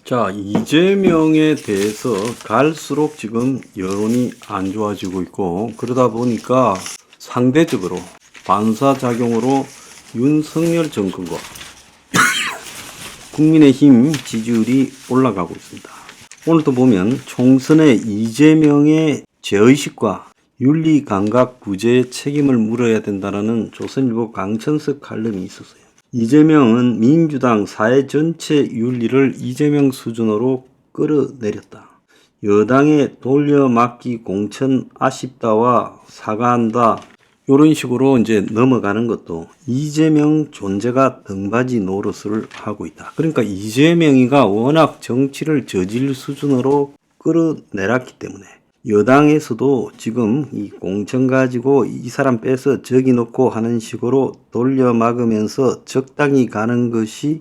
자, 이재명에 대해서 갈수록 지금 여론이 안 좋아지고 있고, 그러다 보니까 상대적으로 반사작용으로 윤석열 정권과 국민의힘 지지율이 올라가고 있습니다. 오늘도 보면 총선에 이재명의 죄의식과 윤리감각 부재의 책임을 물어야 된다는 조선일보 강천석 칼럼이 있었어요. 이재명은 민주당 사회 전체 윤리를 이재명 수준으로 끌어내렸다. 여당의 돌려막기 공천 아쉽다와 사과한다. 이런 식으로 이제 넘어가는 것도 이재명 존재가 등받이 노릇을 하고 있다. 그러니까 이재명이가 워낙 정치를 저질 수준으로 끌어내렸기 때문에 여당에서도 지금 이 공천 가지고 이 사람 빼서 저기 놓고 하는 식으로 돌려막으면서 적당히 가는 것이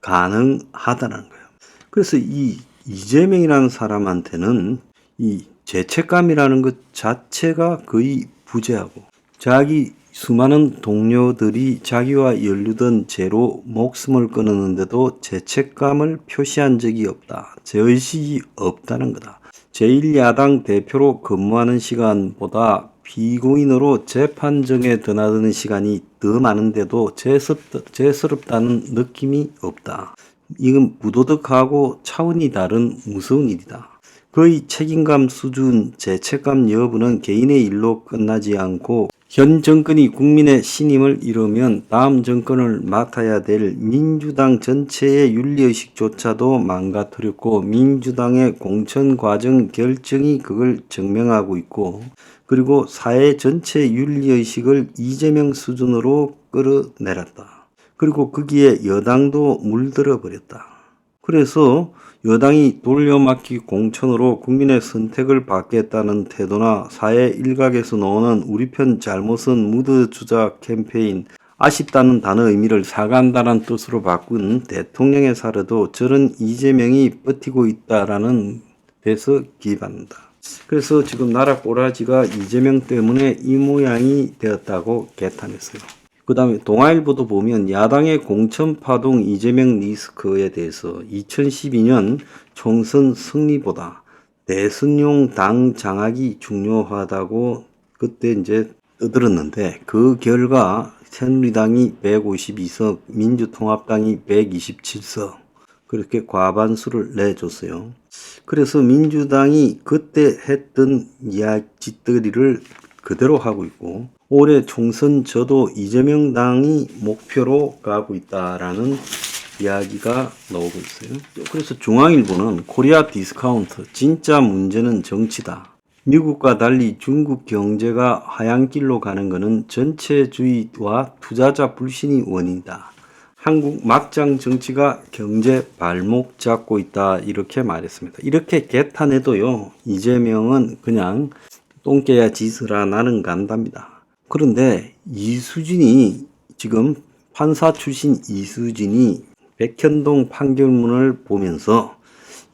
가능하다는 거예요. 그래서 이 이재명이라는 사람한테는 이 죄책감이라는 것 자체가 거의 부재하고, 자기 수많은 동료들이 자기와 연루된 죄로 목숨을 끊었는데도 죄책감을 표시한 적이 없다. 죄의식이 없다는 거다. 제1야당 대표로 근무하는 시간보다 피고인으로 재판정에 드나드는 시간이 더 많은데도 죄스럽다는 느낌이 없다. 이건 부도덕하고 차원이 다른 무서운 일이다. 거의 책임감 수준 죄책감 여부는 개인의 일로 끝나지 않고 현 정권이 국민의 신임을 잃으면 다음 정권을 맡아야 될 민주당 전체의 윤리의식조차도 망가뜨렸고, 민주당의 공천 과정 결정이 그걸 증명하고 있고, 그리고 사회 전체 윤리의식을 이재명 수준으로 끌어내렸다. 그리고 거기에 여당도 물들어 버렸다. 그래서 여당이 돌려막기 공천으로 국민의 선택을 받겠다는 태도나 사회 일각에서 나오는 우리 편 잘못은 묻어주자 캠페인, 아쉽다는 단어 의미를 사과한다는 뜻으로 바꾼 대통령의 사례도 저런 이재명이 버티고 있다라는 데서 기반한다. 그래서 지금 나라 꼬라지가 이재명 때문에 이 모양이 되었다고 개탄했어요. 그 다음에 동아일보도 보면 야당의 공천파동 이재명 리스크에 대해서 2012년 총선 승리보다 대선용 당 장악이 중요하다고 그때 이제 떠들었는데, 그 결과 새누리당이 152석, 민주통합당이 127석, 그렇게 과반수를 내줬어요. 그래서 민주당이 그때 했던 짓거리를 그대로 하고 있고, 올해 총선 저도 이재명 당이 목표로 가고 있다라는 이야기가 나오고 있어요. 그래서 중앙일보는 코리아 디스카운트, 진짜 문제는 정치다. 미국과 달리 중국 경제가 하향길로 가는 것은 전체주의와 투자자 불신이 원인이다. 한국 막장 정치가 경제 발목 잡고 있다, 이렇게 말했습니다. 이렇게 개탄해도요, 이재명은 그냥 똥개야 짖으라 나는 간답니다. 그런데 이수진이, 지금 판사 출신 이수진이 백현동 판결문을 보면서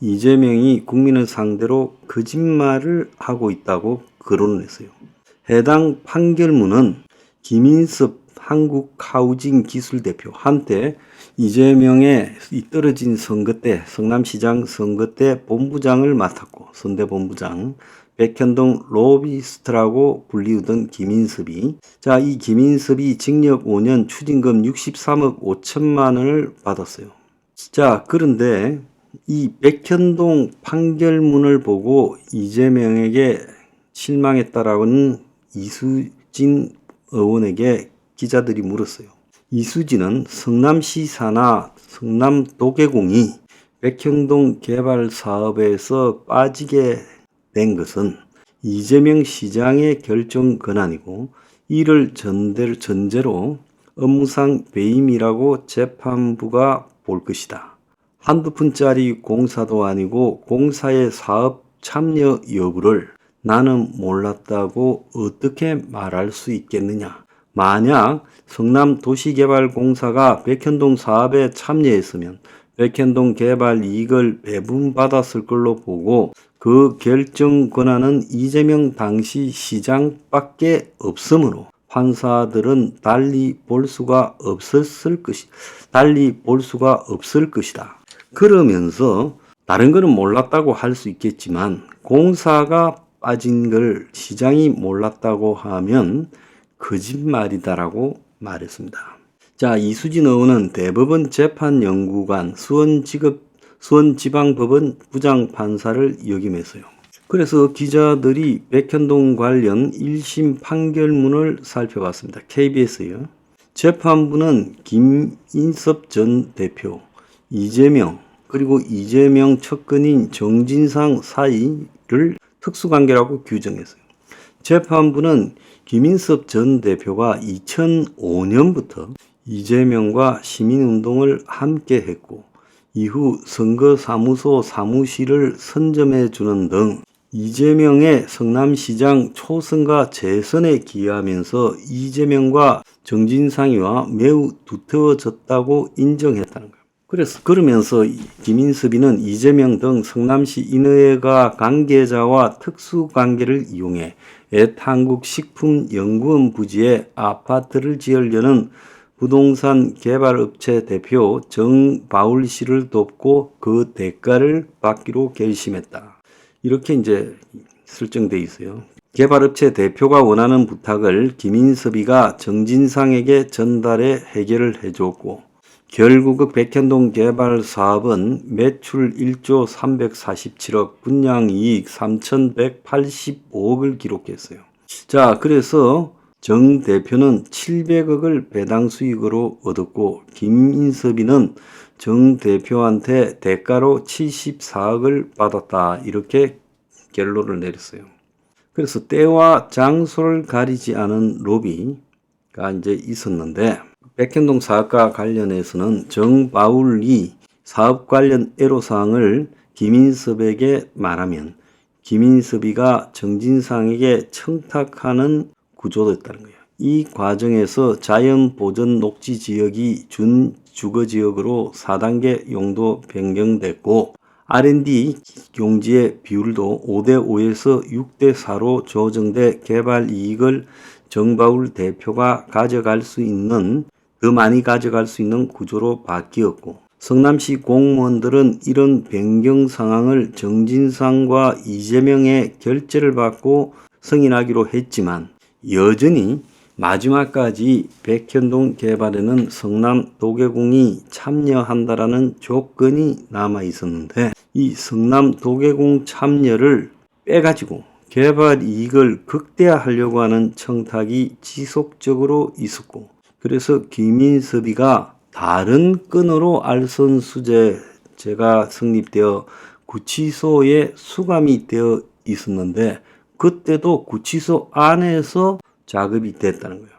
이재명이 국민을 상대로 거짓말을 하고 있다고 거론을 했어요. 해당 판결문은 김인섭 한국하우징기술대표, 한때 이재명의 떨어진 선거 때, 성남시장 선거 때 본부장을 맡았고, 선대본부장, 백현동 로비스트라고 불리우던 김인섭이, 자, 이 김인섭이 징역 5년 추징금 63억 5천만 원을 받았어요. 자, 그런데 이 백현동 판결문을 보고 이재명에게 실망했다라는 이수진 의원에게 기자들이 물었어요. 이수진은 성남시 산하 성남도계공이 백현동 개발 사업에서 빠지게 된 것은 이재명 시장의 결정 권한이고, 이를 전제로 업무상 배임이라고 재판부가 볼 것이다. 한두 푼짜리 공사도 아니고 공사의 사업 참여 여부를 나는 몰랐다고 어떻게 말할 수 있겠느냐. 만약 성남도시개발공사가 백현동 사업에 참여했으면 백현동 개발 이익을 배분받았을 걸로 보고, 그 결정 권한은 이재명 당시 시장밖에 없으므로 판사들은 달리 볼 수가 없을 것이다. 그러면서 다른 거는 몰랐다고 할 수 있겠지만 공사가 빠진 걸 시장이 몰랐다고 하면 거짓말이다라고 말했습니다. 자, 이수진 의원은 대법원 재판연구관 수원지방법원 부장판사를 역임했어요. 그래서 기자들이 백현동 관련 1심 판결문을 살펴봤습니다. KBS요. 재판부는 김인섭 전 대표, 이재명, 그리고 이재명 측근인 정진상 사이를 특수관계라고 규정했어요. 재판부는 김인섭 전 대표가 2005년부터 이재명과 시민운동을 함께 했고 이후 선거사무소 사무실을 선점해 주는 등 이재명의 성남시장 초선과 재선에 기여하면서 이재명과 정진상이와 매우 두터워졌다고 인정했다는 거예요. 그러면서 김인섭이는 이재명 등 성남시 인허가 관계자와 특수관계를 이용해 한국식품연구원 부지에 아파트를 지으려는 부동산 개발업체 대표 정바울 씨를 돕고 그 대가를 받기로 결심했다. 이렇게 이제 설정돼 있어요. 개발업체 대표가 원하는 부탁을 김인섭이가 정진상에게 전달해 해결을 해줬고 결국 백현동 개발 사업은 매출 1조 347억, 분양이익 3,185억을 기록했어요. 자, 그래서 정 대표는 700억을 배당 수익으로 얻었고 김인섭이는 정 대표한테 대가로 74억을 받았다. 이렇게 결론을 내렸어요. 그래서 때와 장소를 가리지 않은 로비가 이제 있었는데 백현동 사업과 관련해서는 정바울이 사업 관련 애로사항을 김인섭에게 말하면 김인섭이가 정진상에게 청탁하는 구조였다는 거예요. 이 과정에서 자연보전 녹지지역이 준주거지역으로 4단계 용도 변경됐고 R&D 용지의 비율도 5대5에서 6대4로 조정돼 개발 이익을 정바울 대표가 가져갈 수 있는 더 많이 가져갈 수 있는 구조로 바뀌었고 성남시 공무원들은 이런 변경 상황을 정진상과 이재명의 결재를 받고 승인하기로 했지만 여전히 마지막까지 백현동 개발에는 성남 도계공이 참여한다라는 조건이 남아 있었는데 이 성남 도계공 참여를 빼가지고 개발 이익을 극대화하려고 하는 청탁이 지속적으로 있었고 그래서 김인섭이가 다른 건으로 알선수재가 성립되어 구치소에 수감이 되어 있었는데 그때도 구치소 안에서 작업이 됐다는 거예요.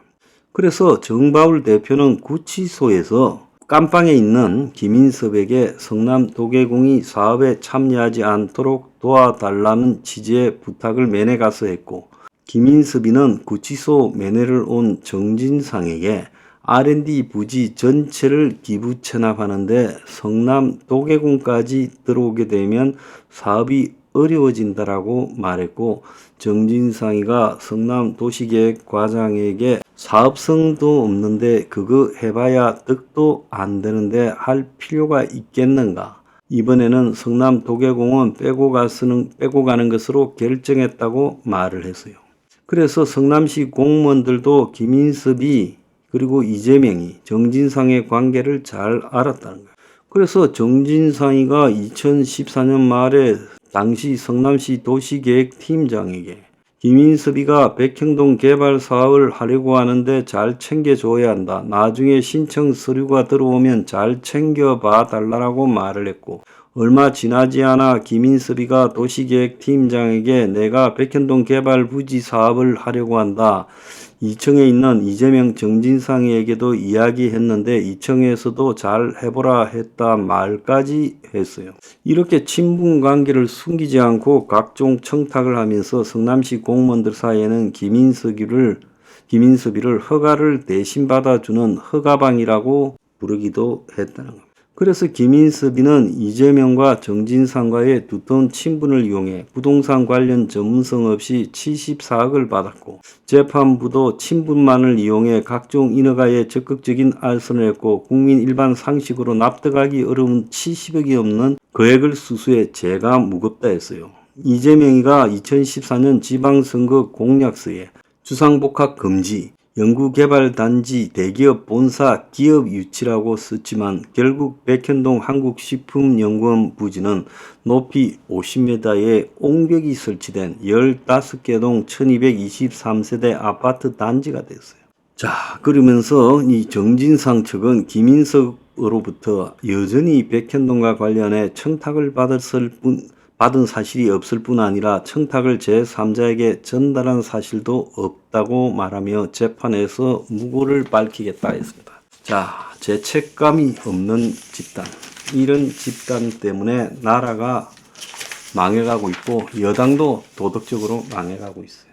그래서 정바울 대표는 구치소에서 깜빵에 있는 김인섭에게 성남 도계공이 사업에 참여하지 않도록 도와달라는 취지의 부탁을 면회 가서 했고 김인섭이는 구치소 면회를 온 정진상에게 R&D 부지 전체를 기부 체납하는데 성남 도계공까지 들어오게 되면 사업이 어려워진다라고 말했고 정진상이가 성남 도시계획과장에게 사업성도 없는데 그거 해봐야 득도 안 되는데 할 필요가 있겠는가? 이번에는 성남 도계공은 빼고 가는 것으로 결정했다고 말을 했어요. 그래서 성남시 공무원들도 김인섭이 그리고 이재명이 정진상의 관계를 잘 알았다는 거예요. 그래서 정진상이가 2014년 말에 당시 성남시 도시계획팀장에게 김인섭이가 백현동 개발 사업을 하려고 하는데 잘 챙겨줘야 한다. 나중에 신청 서류가 들어오면 잘 챙겨봐 달라고 말을 했고 얼마 지나지 않아 김인섭이가 도시계획팀장에게 내가 백현동 개발 부지 사업을 하려고 한다. 2층에 있는 이재명 정진상에게도 이야기했는데 2층에서도 잘 해보라 했다 말까지 했어요. 이렇게 친분 관계를 숨기지 않고 각종 청탁을 하면서 성남시 공무원들 사이에는 김인섭이를 허가를 대신 받아주는 허가방이라고 부르기도 했다는 겁니다. 그래서 김인섭이는 이재명과 정진상과의 두터운 친분을 이용해 부동산 관련 전문성 없이 74억을 받았고, 재판부도 친분만을 이용해 각종 인허가에 적극적인 알선을 했고, 국민 일반 상식으로 납득하기 어려운 70억이 넘는 거액을 수수해 죄가 무겁다 했어요. 이재명이가 2014년 지방선거 공약서에 주상복합 금지, 연구개발단지, 대기업 본사, 기업 유치라고 썼지만 결국 백현동 한국식품연구원 부지는 높이 50m에 옹벽이 설치된 15개 동 1223세대 아파트 단지가 됐어요. 자, 그러면서 이 정진상 측은 김인석으로부터 여전히 백현동과 관련해 청탁을 받은 사실이 없을 뿐 아니라 청탁을 제3자에게 전달한 사실도 없다고 말하며 재판에서 무고를 밝히겠다 했습니다. 자, 죄책감이 없는 집단, 이런 집단 때문에 나라가 망해가고 있고 여당도 도덕적으로 망해가고 있어요.